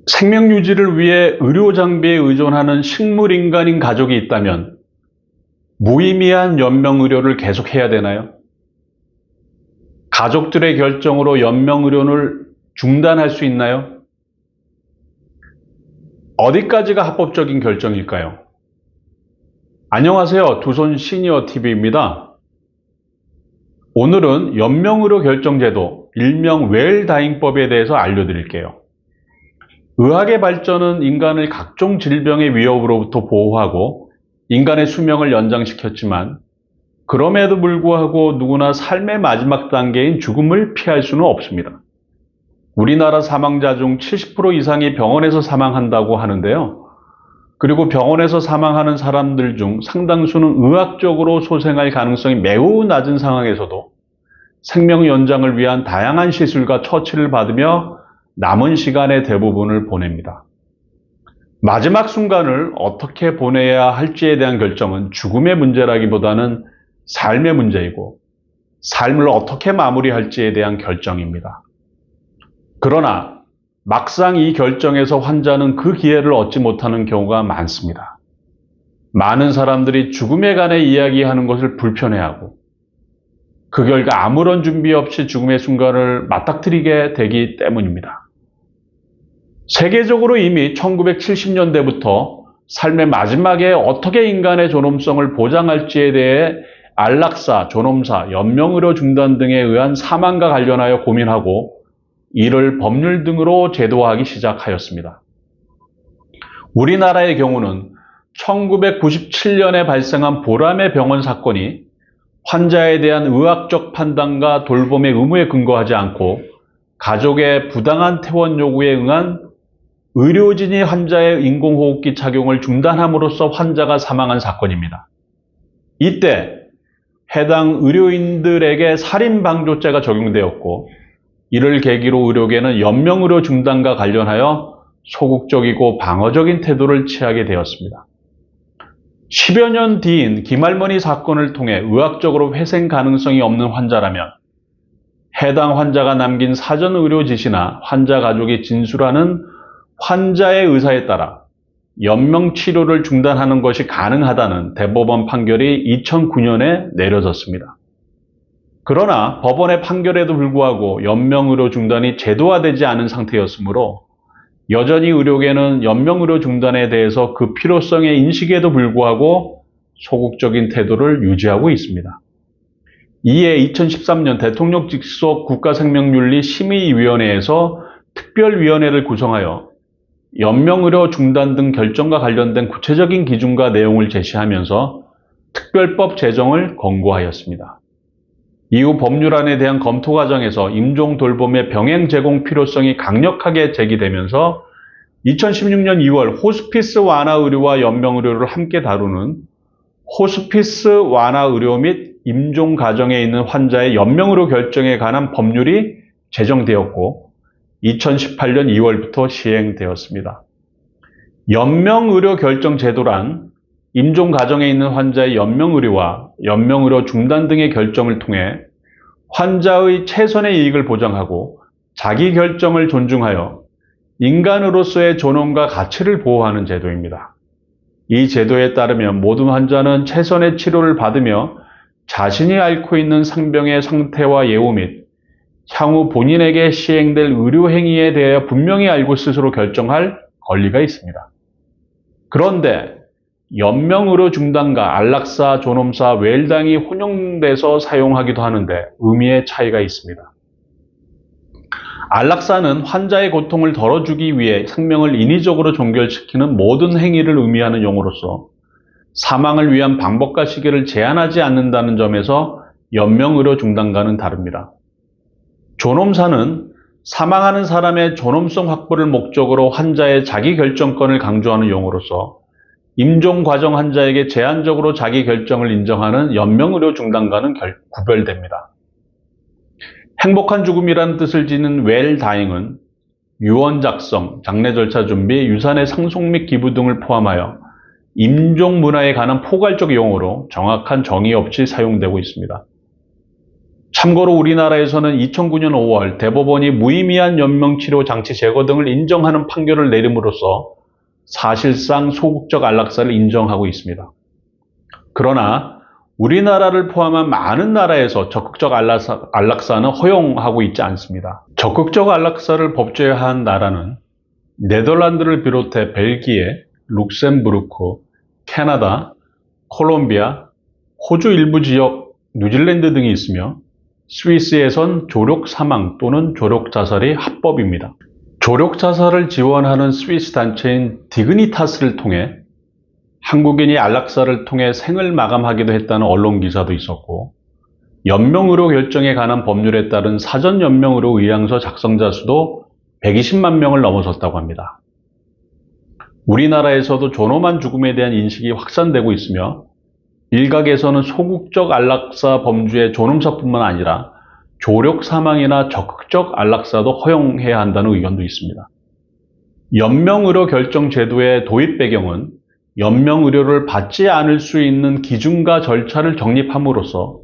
생명 유지를 위해 의료 장비에 의존하는 식물인간인 가족이 있다면 무의미한 연명 의료를 계속해야 되나요? 가족들의 결정으로 연명 의료를 중단할 수 있나요? 어디까지가 합법적인 결정일까요? 안녕하세요. 두손 시니어 TV입니다. 오늘은 연명의료 결정제도, 일명 웰다잉법에 대해서 알려드릴게요. 의학의 발전은 인간을 각종 질병의 위협으로부터 보호하고 인간의 수명을 연장시켰지만 그럼에도 불구하고 누구나 삶의 마지막 단계인 죽음을 피할 수는 없습니다. 우리나라 사망자 중 70% 이상이 병원에서 사망한다고 하는데요. 그리고 병원에서 사망하는 사람들 중 상당수는 의학적으로 소생할 가능성이 매우 낮은 상황에서도 생명 연장을 위한 다양한 시술과 처치를 받으며 남은 시간의 대부분을 보냅니다. 마지막 순간을 어떻게 보내야 할지에 대한 결정은 죽음의 문제라기보다는 삶의 문제이고 삶을 어떻게 마무리할지에 대한 결정입니다. 그러나 막상 이 결정에서 환자는 그 기회를 얻지 못하는 경우가 많습니다. 많은 사람들이 죽음에 관해 이야기하는 것을 불편해하고 그 결과 아무런 준비 없이 죽음의 순간을 맞닥뜨리게 되기 때문입니다. 세계적으로 이미 1970년대부터 삶의 마지막에 어떻게 인간의 존엄성을 보장할지에 대해 안락사, 존엄사, 연명의료 중단 등에 의한 사망과 관련하여 고민하고 이를 법률 등으로 제도화하기 시작하였습니다. 우리나라의 경우는 1997년에 발생한 보람의 병원 사건이 환자에 대한 의학적 판단과 돌봄의 의무에 근거하지 않고 가족의 부당한 퇴원 요구에 응한 의료진이 환자의 인공호흡기 착용을 중단함으로써 환자가 사망한 사건입니다. 이때 해당 의료인들에게 살인방조죄가 적용되었고 이를 계기로 의료계는 연명의료 중단과 관련하여 소극적이고 방어적인 태도를 취하게 되었습니다. 10여 년 뒤인 김할머니 사건을 통해 의학적으로 회생 가능성이 없는 환자라면 해당 환자가 남긴 사전 의료 지시나 환자 가족이 진술하는 환자의 의사에 따라 연명 치료를 중단하는 것이 가능하다는 대법원 판결이 2009년에 내려졌습니다. 그러나 법원의 판결에도 불구하고 연명의료 중단이 제도화되지 않은 상태였으므로 여전히 의료계는 연명의료 중단에 대해서 그 필요성의 인식에도 불구하고 소극적인 태도를 유지하고 있습니다. 이에 2013년 대통령 직속 국가생명윤리심의위원회에서 특별위원회를 구성하여 연명의료 중단 등 결정과 관련된 구체적인 기준과 내용을 제시하면서 특별법 제정을 권고하였습니다. 이후 법률안에 대한 검토 과정에서 임종 돌봄의 병행 제공 필요성이 강력하게 제기되면서 2016년 2월 호스피스 완화 의료와 연명 의료를 함께 다루는 호스피스 완화 의료 및 임종 과정에 있는 환자의 연명 의료 결정에 관한 법률이 제정되었고 2018년 2월부터 시행되었습니다. 연명 의료 결정 제도란 임종 과정에 있는 환자의 연명 의료와 연명 의료 중단 등의 결정을 통해 환자의 최선의 이익을 보장하고 자기 결정을 존중하여 인간으로서의 존엄과 가치를 보호하는 제도입니다. 이 제도에 따르면 모든 환자는 최선의 치료를 받으며 자신이 앓고 있는 상병의 상태와 예후 및 향후 본인에게 시행될 의료 행위에 대하여 분명히 알고 스스로 결정할 권리가 있습니다. 그런데 연명의료 중단과 안락사, 존엄사, 웰다잉이 혼용돼서 사용하기도 하는데 의미의 차이가 있습니다. 안락사는 환자의 고통을 덜어주기 위해 생명을 인위적으로 종결시키는 모든 행위를 의미하는 용어로서 사망을 위한 방법과 시기를 제한하지 않는다는 점에서 연명의료 중단과는 다릅니다. 존엄사는 사망하는 사람의 존엄성 확보를 목적으로 환자의 자기 결정권을 강조하는 용어로서 임종 과정 환자에게 제한적으로 자기 결정을 인정하는 연명의료 중단과는 구별됩니다. 행복한 죽음이라는 뜻을 지닌 웰다잉은 유언 작성, 장례 절차 준비, 유산의 상속 및 기부 등을 포함하여 임종 문화에 관한 포괄적 용어로 정확한 정의 없이 사용되고 있습니다. 참고로 우리나라에서는 2009년 5월 대법원이 무의미한 연명치료 장치 제거 등을 인정하는 판결을 내림으로써 사실상 소극적 안락사를 인정하고 있습니다. 그러나 우리나라를 포함한 많은 나라에서 적극적 안락사는 허용하고 있지 않습니다. 적극적 안락사를 법제화한 나라는 네덜란드를 비롯해 벨기에, 룩셈부르크, 캐나다, 콜롬비아, 호주 일부 지역, 뉴질랜드 등이 있으며 스위스에선 조력 사망 또는 조력 자살이 합법입니다. 조력 자살을 지원하는 스위스 단체인 디그니타스를 통해 한국인이 안락사를 통해 생을 마감하기도 했다는 언론 기사도 있었고, 연명의료 결정에 관한 법률에 따른 사전 연명의료 의향서 작성자 수도 120만 명을 넘어섰다고 합니다. 우리나라에서도 존엄한 죽음에 대한 인식이 확산되고 있으며 일각에서는 소극적 안락사 범주의 존엄사뿐만 아니라 조력 사망이나 적극적 안락사도 허용해야 한다는 의견도 있습니다. 연명의료 결정 제도의 도입 배경은 연명의료를 받지 않을 수 있는 기준과 절차를 정립함으로써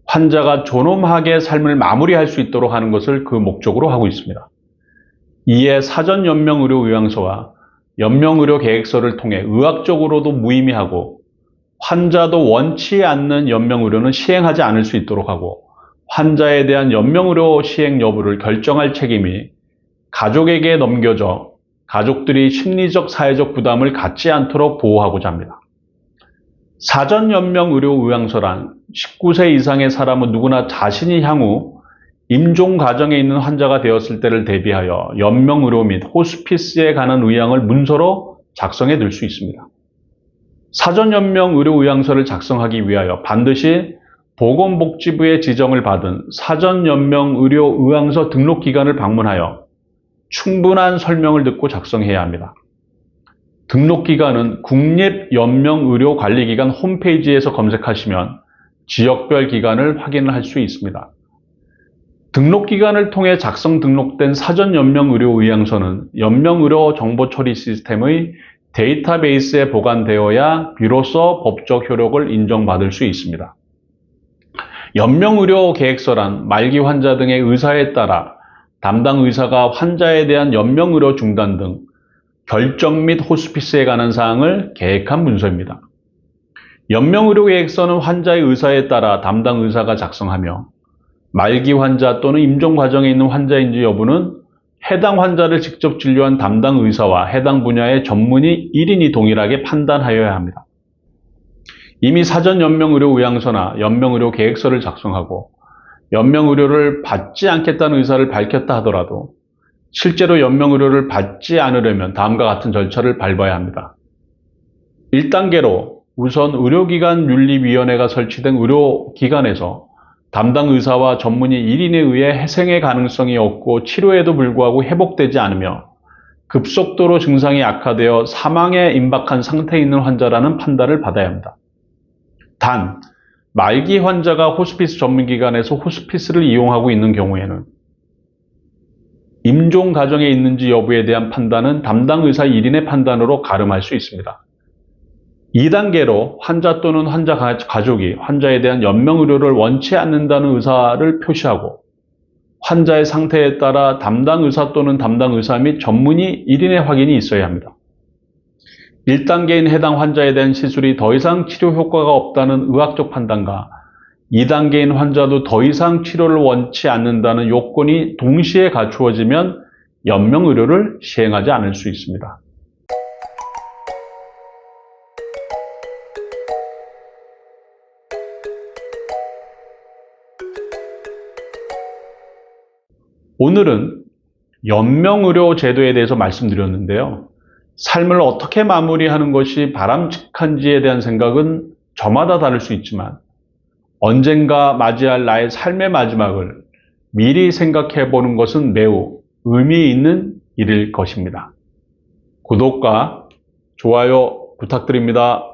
환자가 존엄하게 삶을 마무리할 수 있도록 하는 것을 그 목적으로 하고 있습니다. 이에 사전 연명의료 의향서와 연명의료 계획서를 통해 의학적으로도 무의미하고 환자도 원치 않는 연명의료는 시행하지 않을 수 있도록 하고, 환자에 대한 연명의료 시행 여부를 결정할 책임이 가족에게 넘겨져 가족들이 심리적, 사회적 부담을 갖지 않도록 보호하고자 합니다. 사전 연명의료 의향서란 19세 이상의 사람은 누구나 자신이 향후 임종 과정에 있는 환자가 되었을 때를 대비하여 연명의료 및 호스피스에 관한 의향을 문서로 작성해 둘 수 있습니다. 사전 연명의료 의향서를 작성하기 위하여 반드시 보건복지부의 지정을 받은 사전 연명의료 의향서 등록기관을 방문하여 충분한 설명을 듣고 작성해야 합니다. 등록기관은 국립연명의료관리기관 홈페이지에서 검색하시면 지역별 기관을 확인할 수 있습니다. 등록기관을 통해 작성 등록된 사전 연명의료 의향서는 연명의료 정보처리 시스템의 데이터베이스에 보관되어야 비로소 법적 효력을 인정받을 수 있습니다. 연명의료 계획서란 말기 환자 등의 의사에 따라 담당 의사가 환자에 대한 연명의료 중단 등 결정 및 호스피스에 관한 사항을 계획한 문서입니다. 연명의료 계획서는 환자의 의사에 따라 담당 의사가 작성하며 말기 환자 또는 임종 과정에 있는 환자인지 여부는 해당 환자를 직접 진료한 담당 의사와 해당 분야의 전문의 1인이 동일하게 판단하여야 합니다. 이미 사전 연명의료 의향서나 연명의료 계획서를 작성하고 연명의료를 받지 않겠다는 의사를 밝혔다 하더라도 실제로 연명의료를 받지 않으려면 다음과 같은 절차를 밟아야 합니다. 1단계로 우선 의료기관 윤리위원회가 설치된 의료기관에서 담당 의사와 전문의 1인에 의해 해생의 가능성이 없고 치료에도 불구하고 회복되지 않으며 급속도로 증상이 악화되어 사망에 임박한 상태에 있는 환자라는 판단을 받아야 합니다. 단, 말기 환자가 호스피스 전문기관에서 호스피스를 이용하고 있는 경우에는 임종 과정에 있는지 여부에 대한 판단은 담당 의사 1인의 판단으로 가름할 수 있습니다. 2단계로 환자 또는 환자 가족이 환자에 대한 연명의료를 원치 않는다는 의사를 표시하고 환자의 상태에 따라 담당 의사 또는 담당 의사 및 전문의 1인의 확인이 있어야 합니다. 1단계인 해당 환자에 대한 시술이 더 이상 치료 효과가 없다는 의학적 판단과 2단계인 환자도 더 이상 치료를 원치 않는다는 요건이 동시에 갖추어지면 연명의료를 시행하지 않을 수 있습니다. 오늘은 연명의료 제도에 대해서 말씀드렸는데요. 삶을 어떻게 마무리하는 것이 바람직한지에 대한 생각은 저마다 다를 수 있지만 언젠가 맞이할 나의 삶의 마지막을 미리 생각해 보는 것은 매우 의미 있는 일일 것입니다. 구독과 좋아요 부탁드립니다.